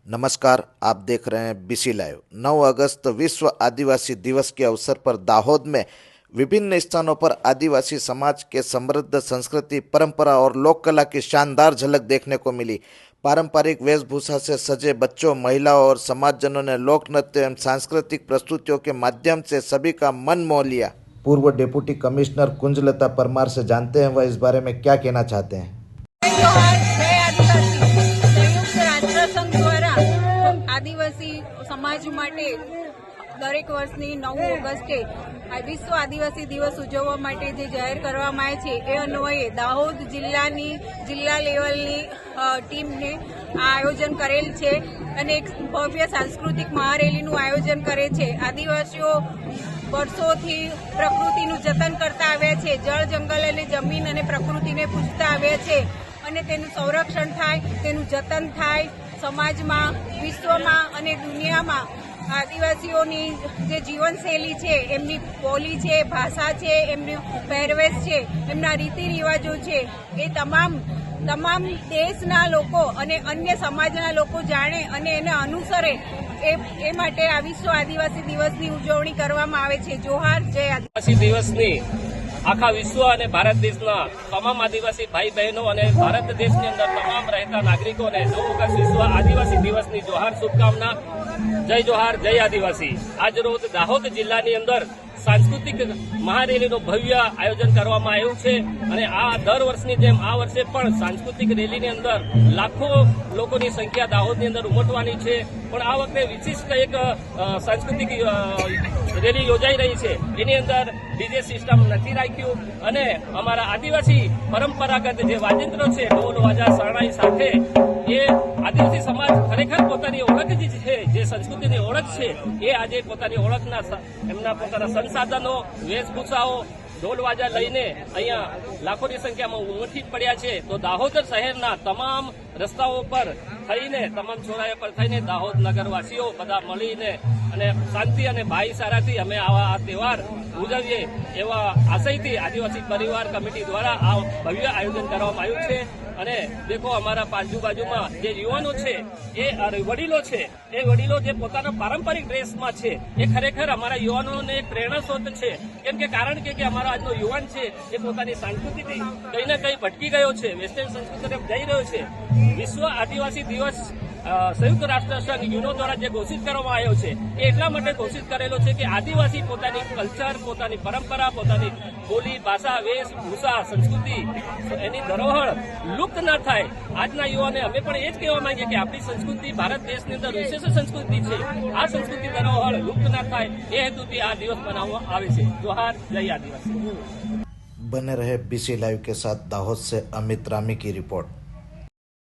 नमस्कार, आप देख रहे हैं बीसी लाइव। 9 अगस्त विश्व आदिवासी दिवस के अवसर पर दाहोद में विभिन्न स्थानों पर आदिवासी समाज के समृद्ध संस्कृति, परंपरा और लोक कला की शानदार झलक देखने को मिली। पारंपरिक वेशभूषा से सजे बच्चों, महिलाओं और समाजजनों ने लोक नृत्य एवं सांस्कृतिक प्रस्तुतियों के माध्यम से सभी का मन मोह लिया। पूर्व डिप्टी कमिश्नर कुंजलता परमार से जानते हैं वह इस बारे में क्या कहना चाहते हैं। आदिवासी समाज माटे दरेक वर्षनी 9 ऑगस्टे विश्व आदिवासी दिवस उजववा माटे जे जाહેર કરવામાં આવે છે એ અન્વયે દાહોદ જિલ્લાની જિલ્લા લેવલની ટીમને આ આયોજન કરેલ છે અને એક ભવ્ય સાંસ્કૃતિક મહારેલીનું આયોજન કરે છે। આદિવાસીઓ વર્ષોથી પ્રકૃતિનું જતન કરતા આવ્યા છે, જળ જંગલ અને જમીન અને પ્રકૃતિને પૂજતા આવ્યા છે અને તેનું સંરક્ષણ થાય, તેનું જતન થાય। સમાજમાં, વિશ્વમાં અને દુનિયામાં આદિવાસીઓની જે જીવનશૈલી છે, એમની બોલી છે, ભાષા છે, એમની પહેરવેશ છે, એમના રીતિ રિવાજો છે, એ તમામ દેશના લોકો અને અન્ય સમાજના લોકો જાણે અને એને અનુસરે એ માટે આ વિશ્વ આદિવાસી દિવસની ઉજવણી કરવામાં આવે છે। જોહાર, જય આદિવાસી દિવસની આખા વિશ્વ અને ભારત દેશના તમામ આદિવાસી ભાઈ બહેનો અને ભારત દેશની અંદર તમામ રહેતા નાગરિકોને 9 ઓગસ્ટ વિશ્વ આદિવાસી દિવસની જોહાર શુભકામના। જય જોહાર, જય આદિવાસી। આજ રોજ દાહોદ જિલ્લાની અંદર सांस्कृतिक महारेलीનું ભવ્ય આયોજન કરવામાં આવ્યું છે અને આ દર વર્ષની જેમ આ વર્ષે પણ સાંસ્કૃતિક રેલીની અંદર લાખો લોકોની સંખ્યા દાહોદની અંદર ઉમટવાની છે। પણ આ વખતે વિશિષ્ટ એક સાંસ્કૃતિક રેલી યોજાઈ રહી છે। એની અંદર ડીજે સિસ્ટમ નથી રાખ્યું અને અમારા આદિવાસી પરંપરાગત જે વાજિંત્રો છે, ઢોલ વાજા શરણાઈ સાથે એ આદિવાસી સમાજ ખરેખર પોતાની ઓળખ જે છે, જે સંસ્કૃતિની ઓળખ છે, એ આજે પોતાની ઓળખના એમના પોતાના સંસાધનો, વેશભૂષાઓ, ઢોલ વાજા લઈને અહીંયા લાખોની સંખ્યામાં ઉમટી પડ્યા છે। તો દાહોદ શહેરના તમામ રસ્તાઓ પર થઈને, તમામ ચોરાયા પર થઈને દાહોદ નગરવાસીઓ બધા મળીને અને શાંતિ અને ભાઈચારાથી અમે આ તહેવાર ઉજવીએ એવા આશયથી આદિવાસી પરિવાર કમિટી દ્વારા આ ભવ્ય આયોજન કરવામાં આવ્યું છે। અને દેખો અમારા આજુબાજુમાં જે યુવાનો છે, એ વડીલો છે, એ વડીલો જે પોતાના પારંપરિક ડ્રેસમાં છે, એ ખરેખર અમારા યુવાનોને એક પ્રેરણા સ્ત્રોત છે। કેમ કે કારણ કે અમારો આજનો યુવાન છે એ પોતાની સંસ્કૃતિથી કંઈ ને કંઈ ભટકી ગયો છે, વેસ્ટર્ન સંસ્કૃતિ તરફ જઈ રહ્યો છે। વિશ્વ આદિવાસી દિવસ સંયુક્ત રાષ્ટ્ર સંઘ યુનો દ્વારા જે ઘોષિત કરવામાં આવ્યો છે એ એટલા માટે ઘોષિત કરેલો છે કે આદિવાસી પોતાની કલ્ચર, પોતાની પરંપરા, પોતાની બોલી, ભાષા, વેશભૂષા, સંસ્કૃતિ, એની ધરોહર લુપ્ત ન થાય। આજના યુવાને અમે પણ એ જ કહેવા માંગીએ કે આપણી સંસ્કૃતિ ભારત દેશની અંદર વિશેષ સંસ્કૃતિ છે, આ સંસ્કૃતિ ધરોહર લુપ્ત ન થાય એ હેતુથી આ દિવસ મનાવવામાં આવે છે। જોહાર, જય આદિવાસી। बने रहे बीसी लाइव के साथ। दाहोद से अमित रामी की रिपोर्ट।